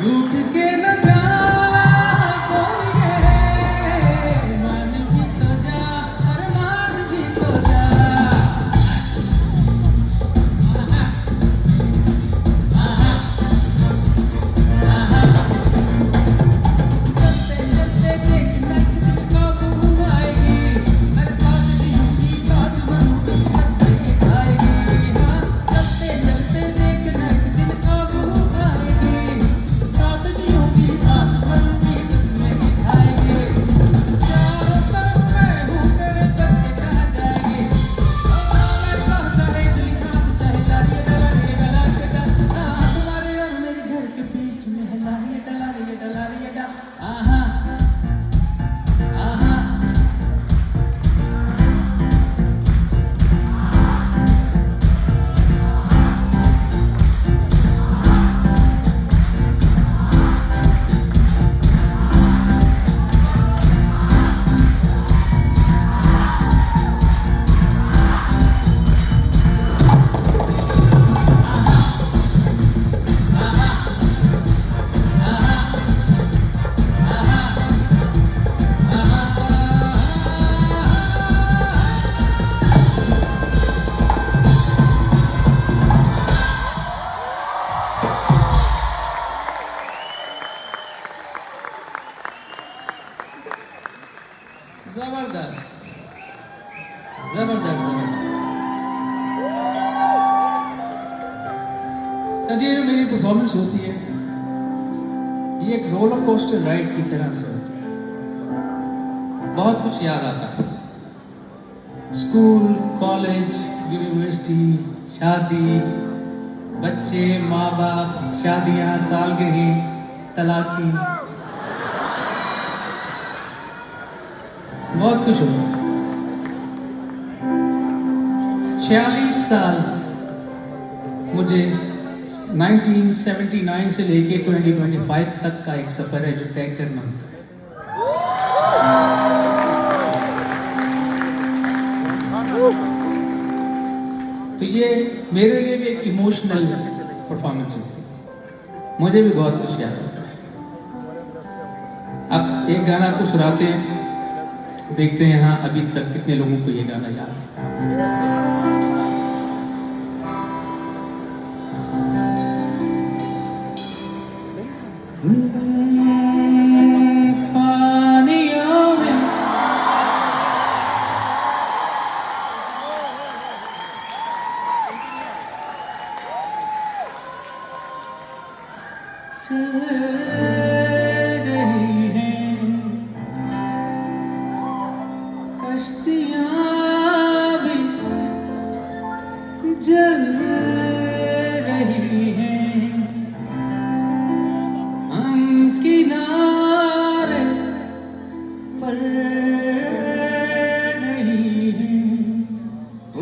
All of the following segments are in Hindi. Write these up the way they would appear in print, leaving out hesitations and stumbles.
रूठ के न जा कोई ये, मान भी तो जा और मान भी तो जा। चलते चलते देखना एक दिन काबू आएगी, मेरे साथ जीऊंगी साथ बनूंगी बस नहीं खाएगी। हाँ चलते चलते देखना एक दिन काबू आएगी, साथ जीऊंगी साथ बनूंगी बस नहीं खाएगी। चारों तरफ मैं हूँ तेरे बच के कहाँ जाएगी, मैं कहाँ चाहे चली कहाँ से चाहे लारिये डलारिये डलारिये डा। हाँ तुम्हारे और मेरे घर के बीच में है लारिये डलारिये डलारिये डा। आहा आहा जबरदस्त जबरदस्त जबरदस्त। अच्छा जी, ये जो मेरी परफॉर्मेंस होती है ये एक रोलर कोस्टर राइड की तरह से होती है। बहुत कुछ याद आता है, स्कूल, कॉलेज, यूनिवर्सिटी, शादी, बच्चे, माँ बाप, शादियाँ, सालगिरह, तलाकी, बहुत कुछ होता है। 46 साल मुझे 1979 से लेके 2025 तक का एक सफर है जो तय करना होता है। तो ये मेरे लिए भी एक इमोशनल परफॉर्मेंस होती है, मुझे भी बहुत कुछ याद आता है। अब एक गाना आपको सुनाते हैं, देखते हैं यहाँ अभी तक कितने लोगों को ये गाना याद है। पानियों में चल रही हैं कश्तियाँ भी जल रही हैं, हम किनारे पर नहीं हैं। ओ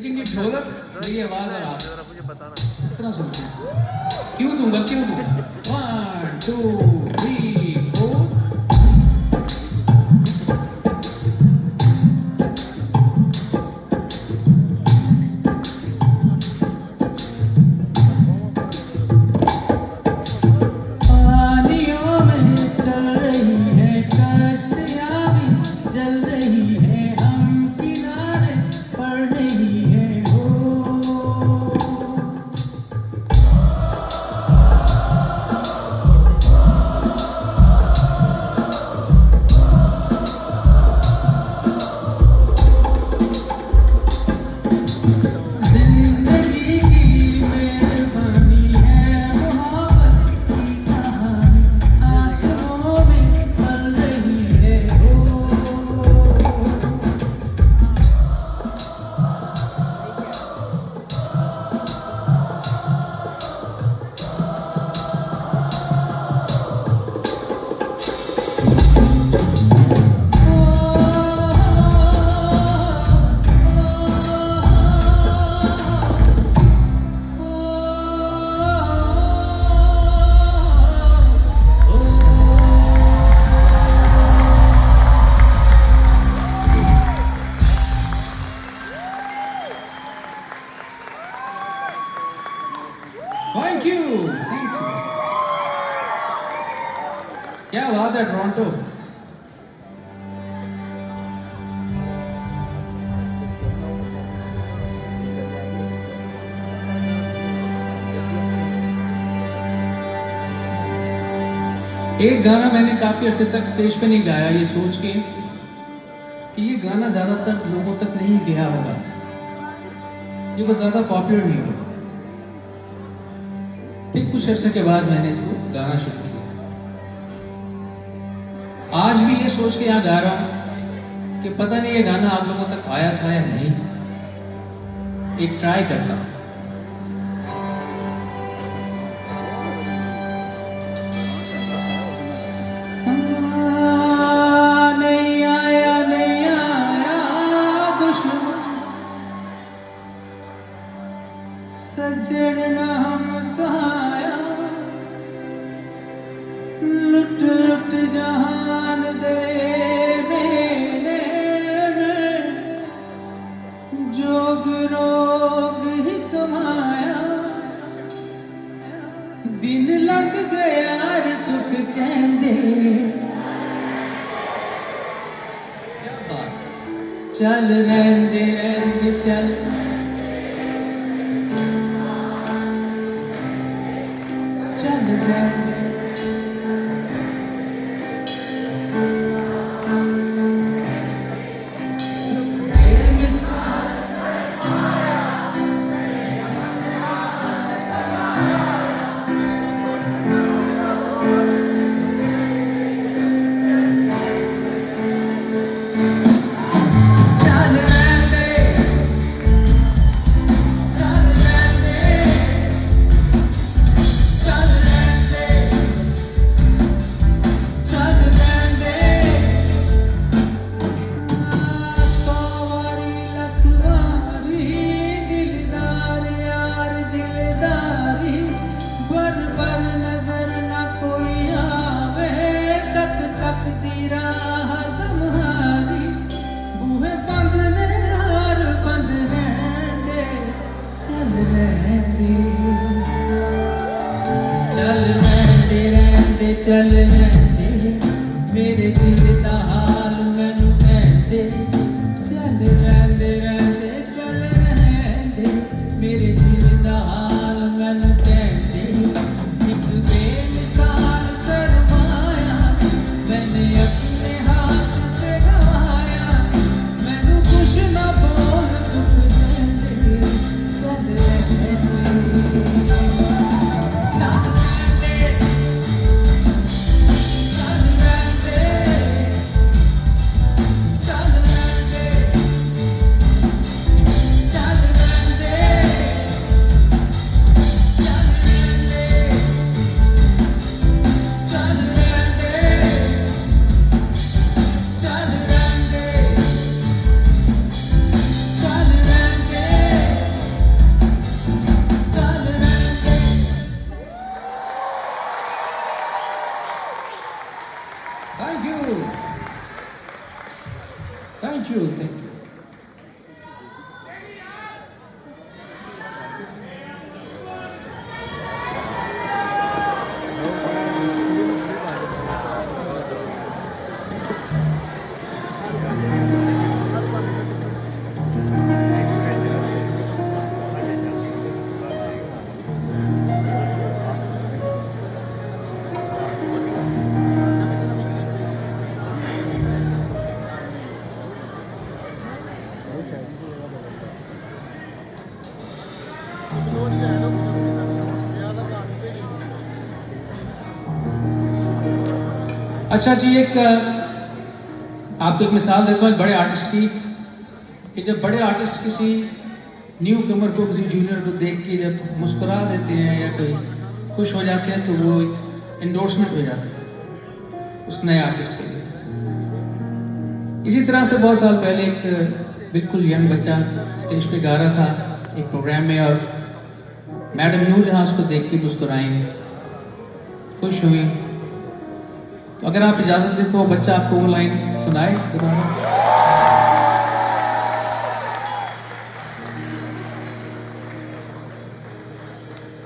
लेकिन ये ढोलक मेरी आवाज और आप मुझे बताना इस तरह सुनते हैं। क्यों दूंगा 1 2 3 4। थैंक यू क्या बात है टोरंटो। एक गाना मैंने काफी अरसे तक स्टेज पे नहीं गाया, ये सोच के कि ये गाना ज्यादातर लोगों तक नहीं गया होगा, ये वो ज्यादा पॉपुलर नहीं होगा। फिर कुछ अरसे के बाद मैंने इसको गाना शुरू किया। आज भी ये सोच के यहाँ गा रहा हूँ कि पता नहीं ये गाना आप लोगों तक आया था या नहीं, एक ट्राई करता हूँ। सजड़ना हम सहाया लुट लुट जहान दे मेले में जोग रोग ही कमाया दिन लग गया रे सुख चैन दे। चल रहंदे रहंदे चल चल रहंदे चल रहंदे मेरे दिल दा हाल मैनू कहंदे चल रहंदे रहंदे चल रहंदे मेरे दिल दा हाल मैनू कहंदे एक बेमिसाल सरमाया मैंने अपने हाथ से गवाया मैनू कुछ ना बोल दुख देंदे चल रहंदे चल थैंक यू, थैंक यू। अच्छा जी, एक आपको एक मिसाल देता हूँ एक बड़े आर्टिस्ट की, कि जब बड़े आर्टिस्ट किसी न्यू कमर को, किसी जूनियर को देख के जब मुस्कुरा देते हैं या कोई खुश हो जाते हैं तो वो एक एंडोर्समेंट हो जाता है उस नए आर्टिस्ट के लिए। इसी तरह से बहुत साल पहले एक बिल्कुल यंग बच्चा स्टेज पे गा रहा था एक प्रोग्राम में, और मैडम नूरजहां उसको देख के मुस्कुराई, खुश हुई। तो अगर आप इजाज़त दें तो बच्चा आपको वो लाइन सुनाए दोबारा।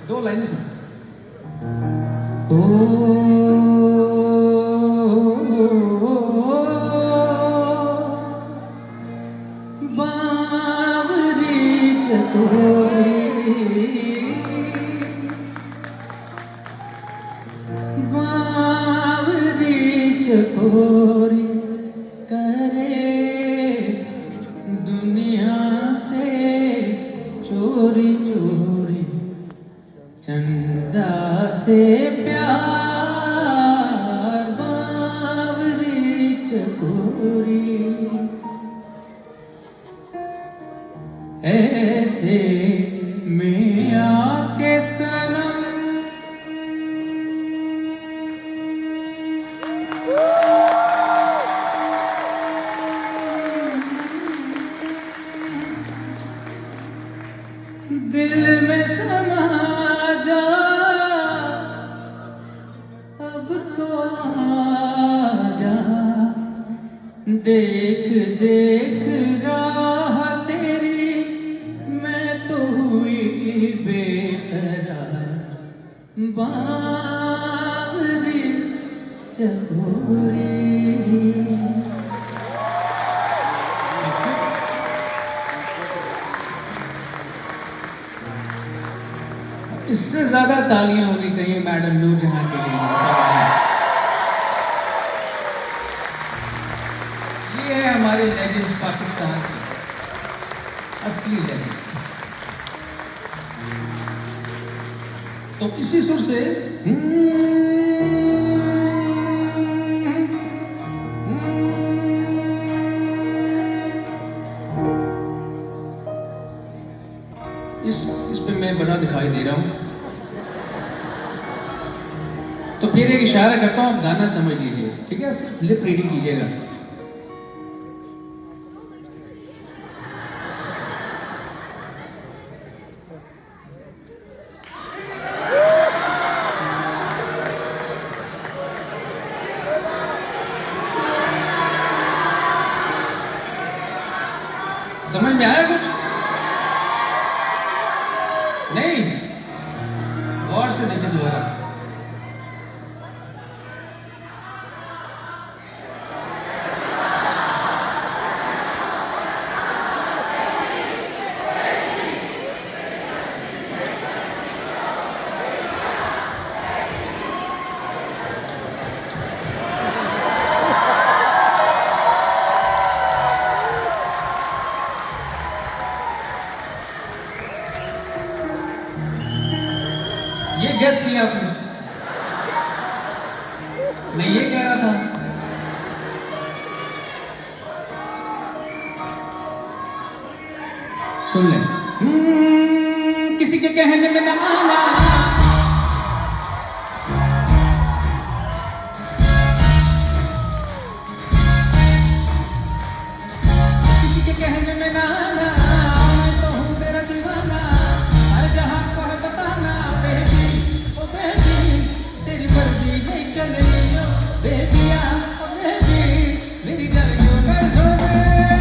दो लाइनें सुन। बावरी चकोरी चकोरी करे दुनिया से चोरी चोरी, चंदा से प्यार बावरी चकोरी, ऐसे में आके सनम दिल में समा जा, अब तो आजा, देख देख राह तेरी मैं तो हुई बेकरार, बावरी चकोरी। इससे ज्यादा तालियां होनी चाहिए मैडम नूरजहां के लिए। ये है हमारे लेजेंड्स, पाकिस्तान के असली लेजेंड्स। तो इसी सुर से इस पे मैं बड़ा दिखाई दे रहा हूं, तो फिर एक इशारा करता हूं, आप गाना समझ लीजिए, ठीक है? सिर्फ लिप रीडिंग कीजिएगा। समझ में आया कुछ? नहीं? गौर से देखें दोबारा। ये गेस किया आपने? मैं ये कह रहा था, सुन ले। किसी के कहने में ना आना, किसी के कहने में ना आना, मैं तो हूँ तेरा दीवाना, हर जहां को है बताना, बेबी ओ बेबी तेरी मर्जी नहीं चल रही हो, बेबिया ओ बेबी मेरी गर्मियों में छोड़ दे।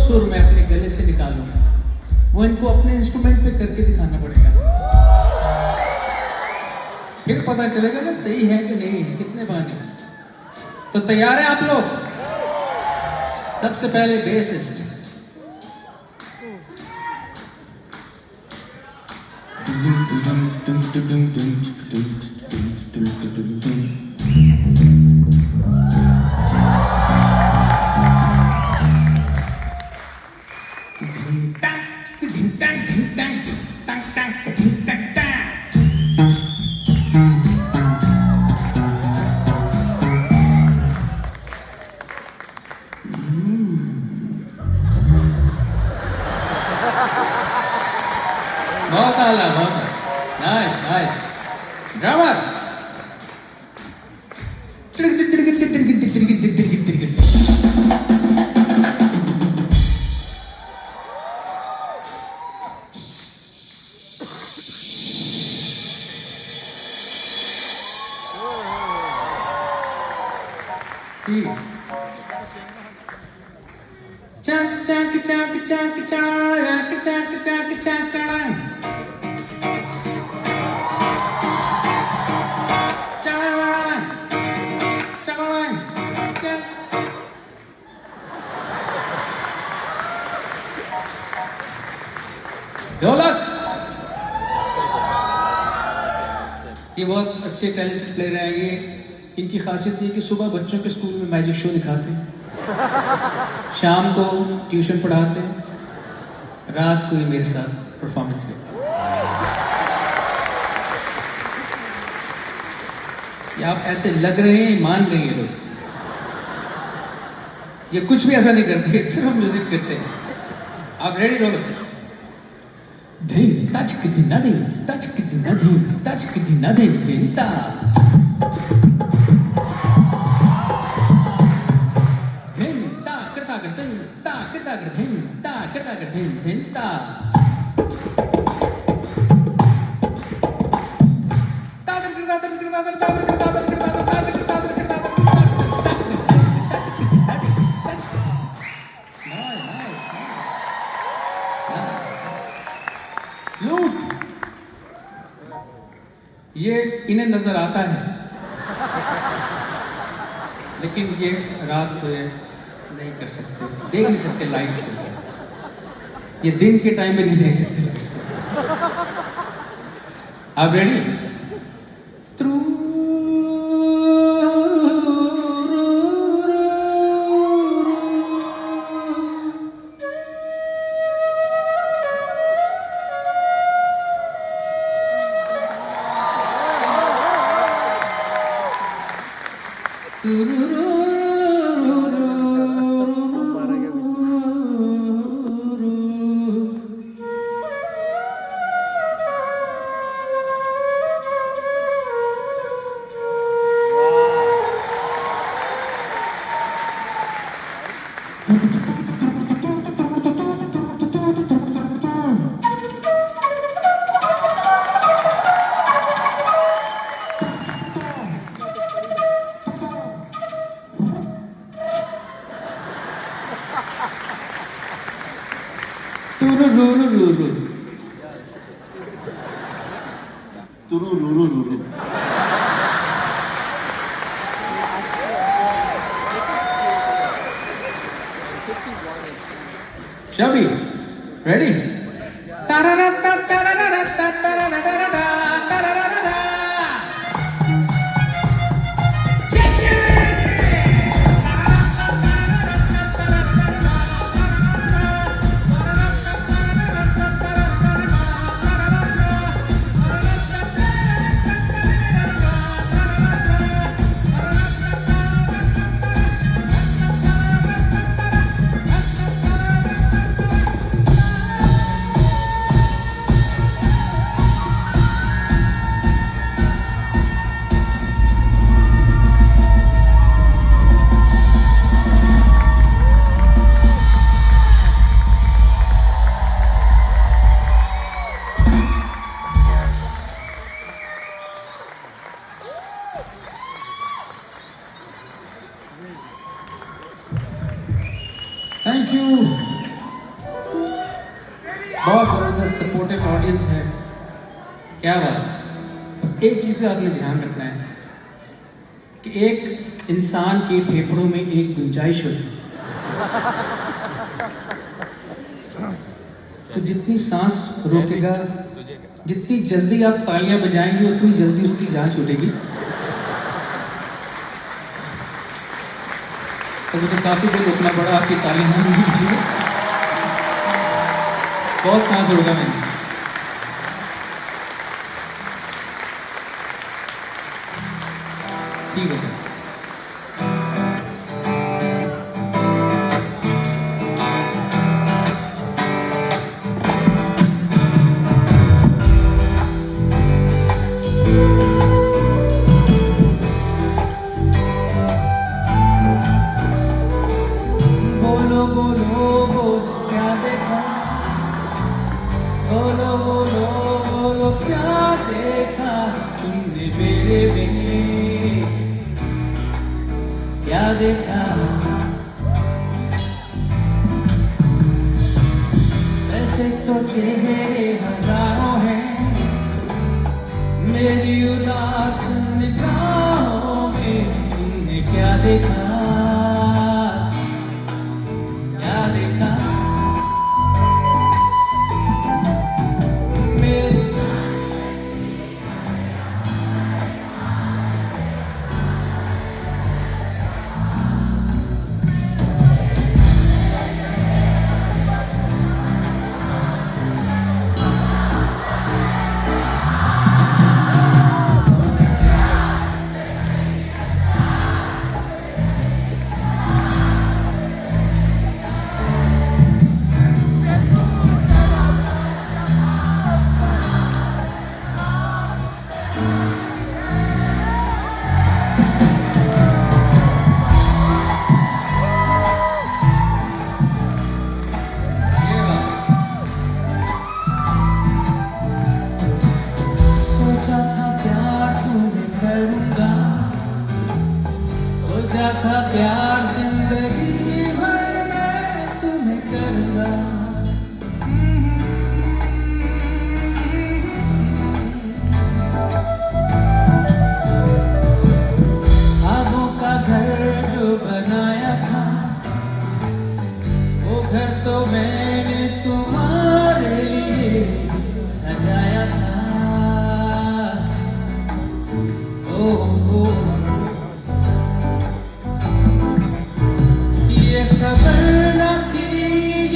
सुर मैं अपने गले से निकालूंगा, वो इनको अपने इंस्ट्रूमेंट पे करके दिखाना पड़ेगा, फिर पता चलेगा ना सही है कि नहीं, कितने बाने हैं। तो तैयार हैं आप लोग? सबसे पहले बेसिस्ट। बहुत आला, बहुत नाइस नाइस। ड्रामर चक चक चक चक चक चक चक चक ढोलक। ये बहुत अच्छे टैलेंटेड प्लेयर हैं। ये इनकी खासियत ये कि सुबह बच्चों के स्कूल में मैजिक शो दिखाते हैं, शाम को ट्यूशन पढ़ाते हैं, रात को ये मेरे साथ परफॉर्मेंस करते हैं। ये आप ऐसे लग रहे हैं, मान रहे हैं लोग, ये कुछ भी ऐसा नहीं करते, सिर्फ म्यूजिक करते हैं। आप रेडी ढोलक? धीम तचक दिना धीम तचक दिना धीम तचक दिना धीम दिनता धीम ता करता कर धीम ता करता कर धीम ता करता कर धीम दिनता तादर करता तादर करता तादर करता तादर करता तादर करता तादर करता तचक दिना धीम तचक। Nice flute. ये इन्हें नजर आता है, लेकिन ये रात को ये नहीं कर सकते, देख नहीं सकते लाइट्स को। ये दिन के टाइम में नहीं देख सकते लाइट्स को। आप ready? Shabby, ready? Thank you. बहुत ज़बरदस्त सपोर्टिव ऑडियंस है, क्या बात है। बस एक चीज़ का आपने ध्यान रखना है कि एक इंसान के फेफड़ों में एक गुंजाइश होती है, तो जितनी सांस रोकेगा, जितनी जल्दी आप तालियां बजाएंगे उतनी जल्दी उसकी जान छूटेगी। तो मुझे काफ़ी देर रुकना पड़ा आपकी तालियां सुनने के लिए, बहुत सांस रोका मैंने। ठीक है बोलो बोलो बोलो क्या देखा, बोलो बोलो बोलो क्या देखा तुमने मेरे में, क्या देखा। ऐसे तो चेहरे हजारों हैं मेरी उदास निगाहों में, तुमने क्या देखा, क्या देखा मेरी। सोचा था प्यार तुम्हें करूंगा, सोचा था प्यार जिंदगी भर मैं तुम्हें करूंगा। ख्वाबों का घर जो बनाया था, वो घर तो मैंने तुम्हारे लिए सजाया था। ये खबर न थी,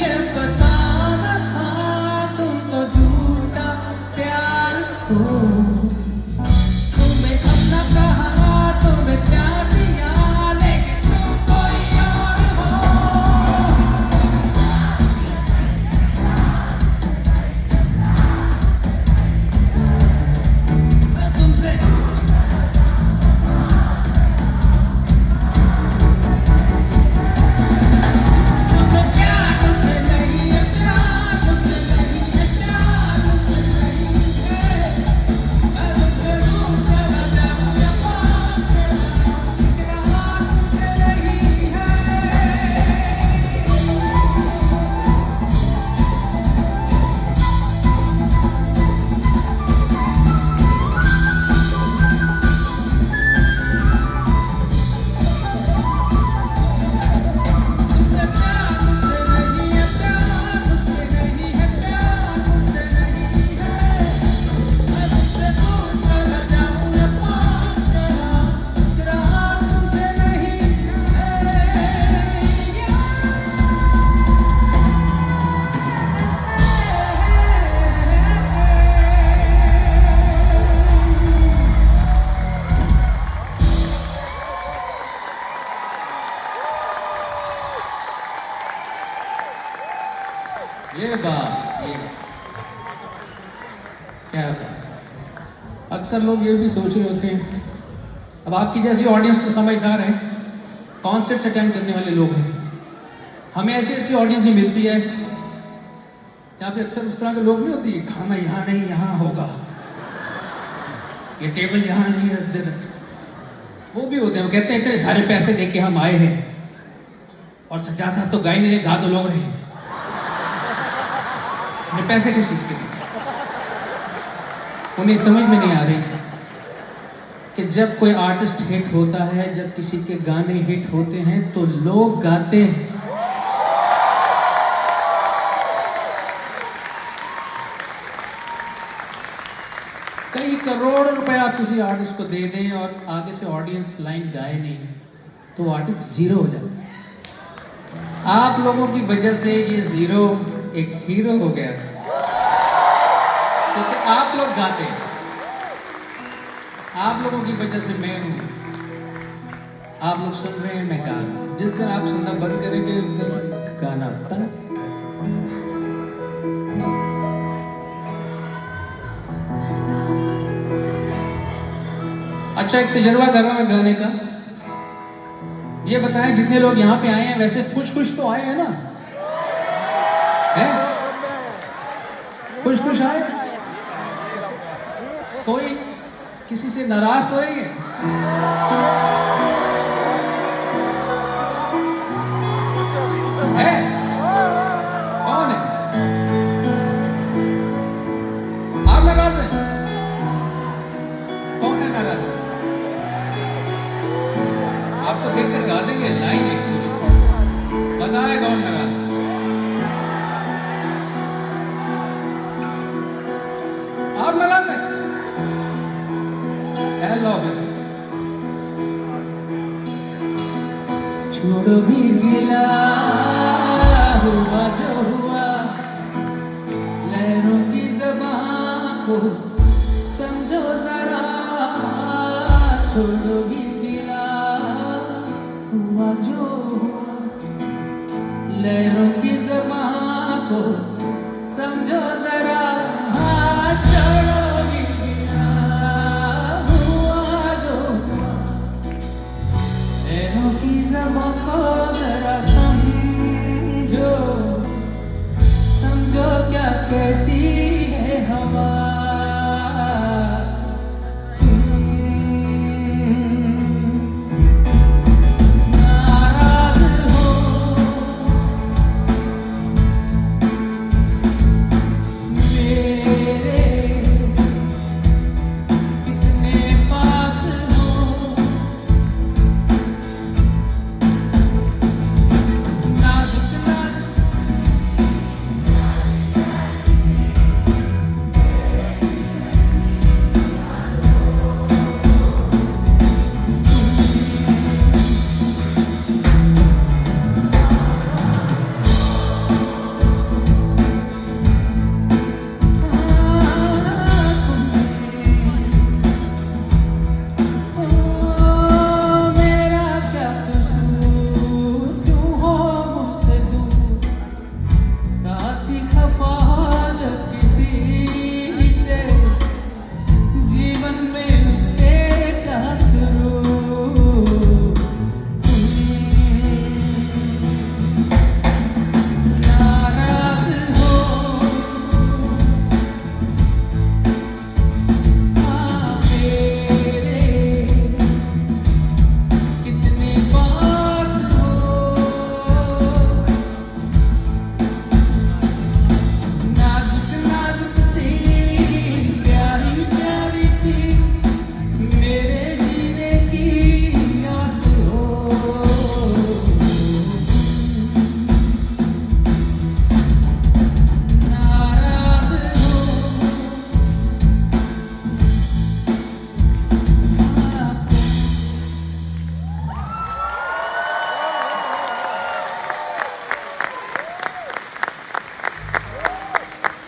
ये पता न था, तुम तो झूठा प्यार हो। तुम्हें अपना कहा, तुम्हें प्यार दिया, लेकिन तुम कोई और हो। मैं तुमसे ये बात, ये क्या बात। अक्सर लोग ये भी सोच रहे होते हैं, अब आपकी जैसी ऑडियंस तो समझदार है, कॉन्सेप्ट्स अटेंड करने वाले लोग हैं। हमें ऐसी ऐसी ऑडियंस भी मिलती है जहाँ पे अक्सर उस तरह के लोग नहीं होते, ये खाना यहाँ नहीं यहाँ होगा, ये टेबल यहाँ नहीं इधर, वो भी होते हैं। वो कहते हैं इतने सारे पैसे दे के हम आए हैं और सच्चा साहब तो गाय नहीं रहे, गा तो लोग रहे हैं। ये पैसे किस चीज़ के लिए? उन्हें समझ में नहीं आ रही कि जब कोई आर्टिस्ट हिट होता है, जब किसी के गाने हिट होते हैं तो लोग गाते हैं। कई करोड़ रुपए आप किसी आर्टिस्ट को दे दें और आगे से ऑडियंस लाइन गाए नहीं, तो आर्टिस्ट जीरो हो जाता है। आप लोगों की वजह से ये जीरो एक हीरो हो गया, क्योंकि आप लोग गाते हैं। आप लोगों की वजह से मैं हूं, आप लोग सुन रहे हैं, मैं गा रहा हूं। जिस दिन आप सुनना बंद करेंगे उस दिन गाना बंद। अच्छा, एक तजर्बा कर रहा हूं मैं गाने का। ये बताएं, जितने लोग यहाँ पे आए हैं वैसे खुश तो आए हैं ना? हैं? खुश आए? कोई किसी से नाराज तो नहीं है? है? कौन है? आप नाराज हैं? कौन है नाराज? आपको देखकर गा देंगे लाइन एक पूरी। बताए कौन नाराज? आप नाराज हैं? हेलो, छोड़ो भी गिला हुआ जो हुआ, लहरों की ज़बां को समझो जरा। छोड़ो भी गिला हुआ जो हुआ, लहरों की ज़बां को समझो जरा। हाँ, छोड़ो भी गिला हुआ जो हुआ, लहरों की ज़बां को जरा समझो। समझो क्या कहती है हवा।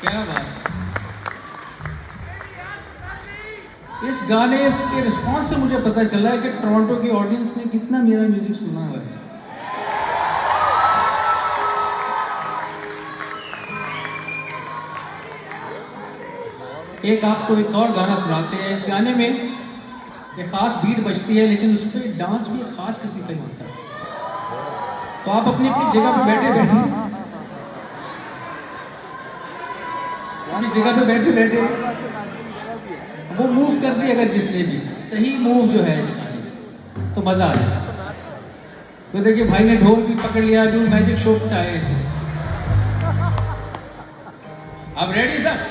क्या बात। इस गाने के रिस्पॉन्स से मुझे पता चला है कि टोरंटो की ऑडियंस ने कितना मेरा म्यूजिक सुना हुआ है। एक आपको एक और गाना सुनाते हैं। इस गाने में एक खास बीट बजती है, लेकिन उस पर डांस भी एक खास किस्म का होता है। तो आप अपनी अपनी जगह पे बैठे बैठे वो मूव कर दी अगर जिसने भी सही मूव जो है इस गाने में, तो मजा आ जाएगा। तो देखिए भाई ने ढोल भी पकड़ लिया, अभी मैजिक शो चाहे अब रेडी सब?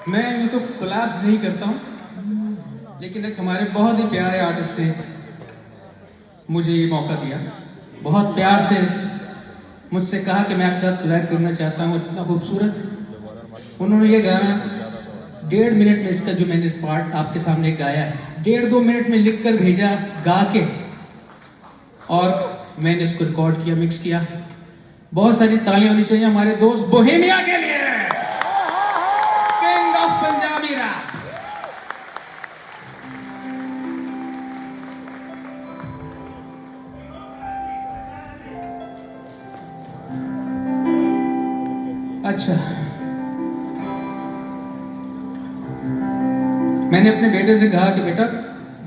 मैं यूँ तो कोलैब्स नहीं करता हूँ, लेकिन एक हमारे बहुत ही प्यारे आर्टिस्ट ने मुझे ये मौका दिया, बहुत प्यार से मुझसे कहा कि मैं आपके साथ कोलैब करना चाहता हूँ। इतना खूबसूरत उन्होंने ये गाया, 1.5 मिनट में इसका जो मैंने पार्ट आपके सामने गाया है, 1.5-2 मिनट में लिख कर भेजा गा के, और मैंने इसको रिकॉर्ड किया, मिक्स किया। बहुत सारी तालियां होनी चाहिए हमारे दोस्त बोहेमिया के लिए, किंग ऑफ पंजाबी रैप। अच्छा, मैंने अपने बेटे से कहा कि बेटा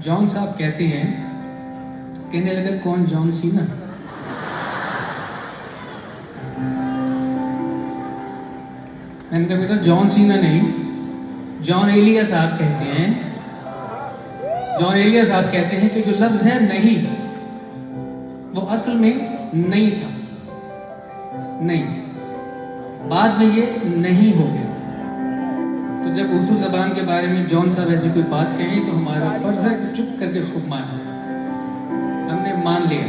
जॉन साहब कहते हैं, कहने लगा कौन, जॉन सीना? मैंने कहा बेटा जॉन सीना नहीं, जॉन एलिया साहब कहते हैं। जॉन एलिया साहब कहते हैं कि जो लफ्ज है नहीं, वो असल में नहीं था, नहीं, बाद में ये नहीं हो गया। तो जब उर्दू ज़बान के बारे में जॉन साहब ऐसी कोई बात कहें तो हमारा फर्ज है कि चुप करके उसको मानना। हमने मान लिया,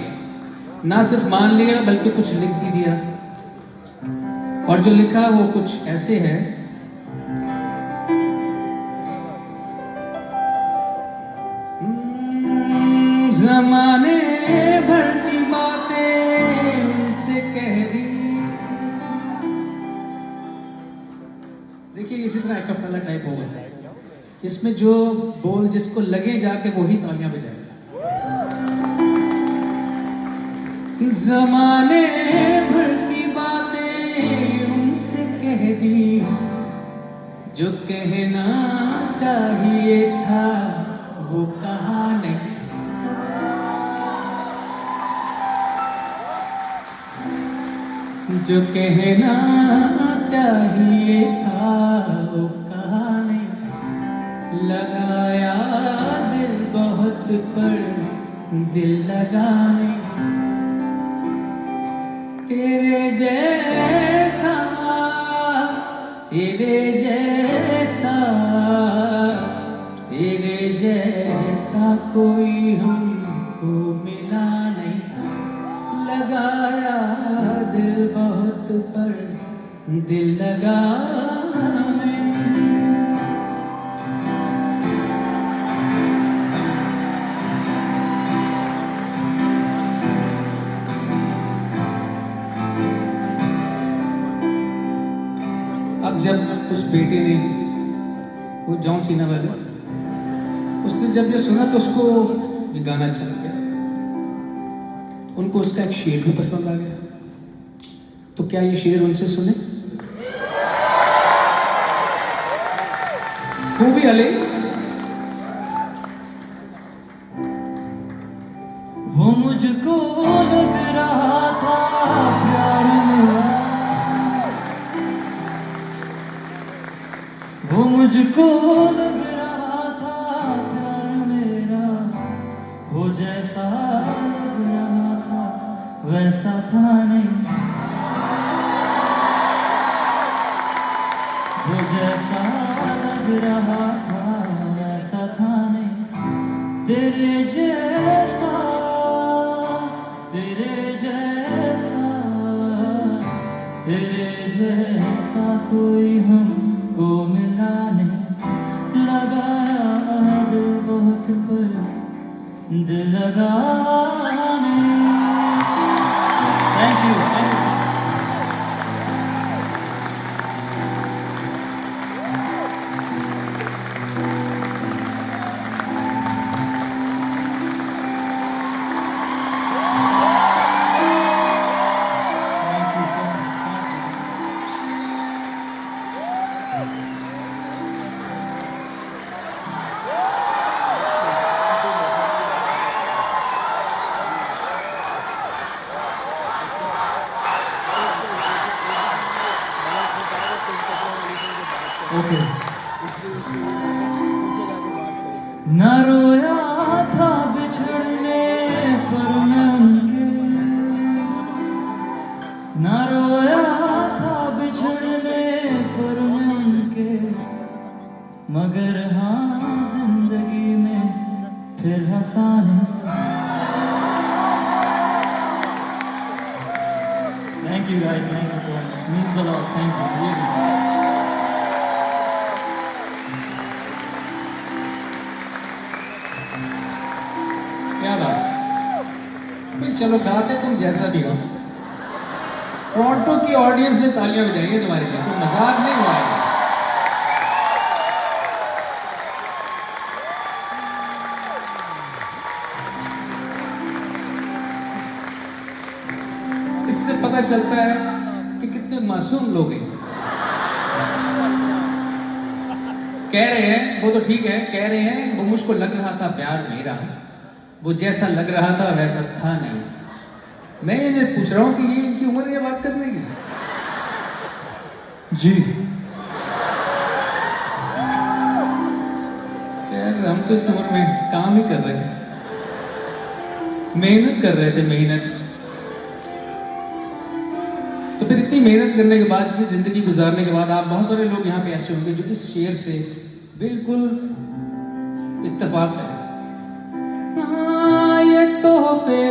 ना सिर्फ मान लिया बल्कि कुछ लिख भी दिया और जो लिखा है वो कुछ ऐसे है। जमाने भर की बातें उनसे कह दी। देखिए इसी तरह एकअपला टाइप होगा। इसमें जो बोल जिसको लगे जाके वही तालियां बजाएगा। जमाने भर की बातें उनसे कह दी, जो कहना चाहिए था वो कहा नहीं। जो कहना चाहिए था वो कहा नहीं। लगाया दिल बहुत पर दिल लगा नहीं। तेरे जैसा तेरे जैसा तेरे जैसा कोई हमको मिला नहीं। लगाया दिल बहुत पर दिल लगा नहीं। अब जब उस बेटे ने, वो जॉन सीना वाले, उसने जब ये सुना तो उसको ये गाना अच्छा लग गया। उनको उसका एक शेर भी पसंद आ गया। तो क्या ये शेर उनसे सुने? खूबी अली। वो मुझको लग रहा था प्यार में, वो मुझको लग रहा था प्यार मेरा, वो जैसा लग रहा था वैसा था नहीं। वो जैसा लग रहा था वैसा था नहीं। तेरे जैसा तेरे जैसा तेरे जैसा कोई हमको मिला नहीं। लगाया दिल बहुत पर दिल लगा नहीं। Thank you. ओके। न रोया था बिछड़ने पर मैं उनके, न रोया था बिछड़ने पर मैं उनके, मगर हाँ जिंदगी में फिर हंसाने। Thank you guys, thank you so much, means a lot, thank you really. क्या बात, भाई चलो गाते तुम जैसा भी हो। टोरंटो की ऑडियंस ने तालियां बजाई तुम्हारे लिए, कोई मजाक नहीं हुआ है। इससे पता चलता है कि कितने मासूम लोग हैं। कह रहे हैं, वो तो ठीक है, कह रहे हैं वो मुझको लग रहा था प्यार मेरा, वो जैसा लग रहा था वैसा था नहीं। मैं इन्हें पूछ रहा हूं कि ये इनकी उम्र है बात करने की? जी यार, हम तो इस उम्र में काम ही कर रहे थे, मेहनत कर रहे थे, मेहनत। तो फिर इतनी मेहनत करने के बाद, इतनी जिंदगी गुजारने के बाद, आप बहुत सारे लोग यहाँ पे ऐसे होंगे जो इस शेर से बिल्कुल इत्तेफाक करें। हाँ, ये तोहफे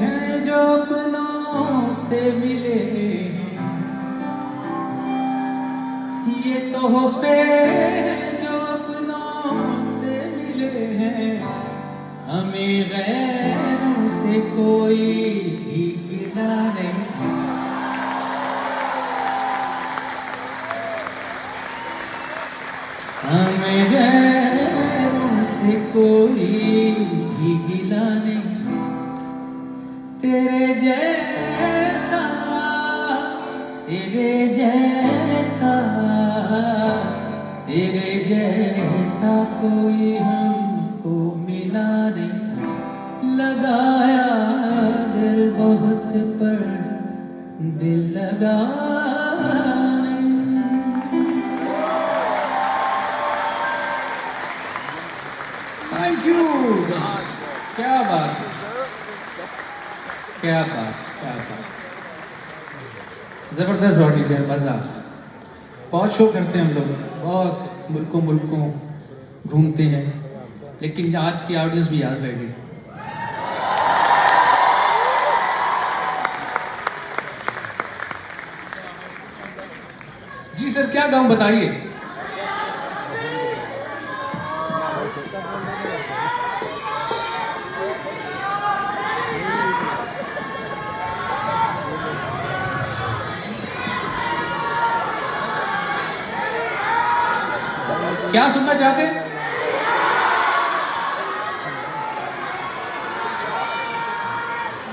हैं जो अपनों से मिले, तोहफे जो अपनों से मिले हैं, हमें गैरों से कोई भी गिला नहीं। हमें गैरों से कोई भी गिला नहीं। तेरे जैसा तेरे जैसा तेरे जैसा कोई हमको मिला नहीं। लगाया दिल बहुत पर दिल लगा नहीं। Thank you. क्या बात है, क्या बात, क्या बात। जबरदस्त ऑडिशन है, मजा। बहुत शो करते हैं हम लोग, बहुत मुल्कों मुल्कों घूमते हैं, लेकिन आज की ऑडियंस भी याद रहेगी। जी सर, क्या गाऊं बताइए। क्या सुनना चाहते हैं?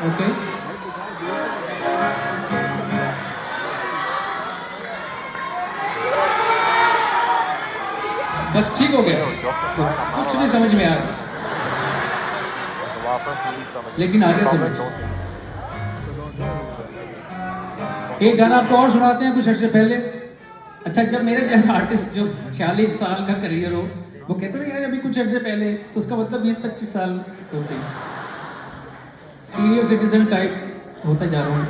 ओके। बस ठीक हो गया, कुछ नहीं समझ में आ रहा, लेकिन आगे समझ। एक गाना आपको और सुनाते हैं कुछ अर्से पहले। अच्छा, जब मेरे जैसा आर्टिस्ट जो 40 साल का करियर हो, वो कहते हैं यार अभी कुछ अर्से पहले, तो उसका मतलब 20-25 साल होते हैं। सीनियर सिटीजन टाइप होता जा रहा हूँ।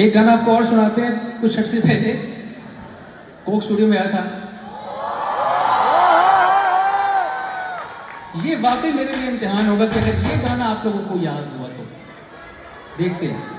एक गाना आपको और सुनाते हैं कुछ अर्से पहले, कोक स्टूडियो में आया था। ये वाकई मेरे लिए इम्तिहान होगा कि अगर ये गाना आप लोगों को याद हुआ तो। देखते हैं।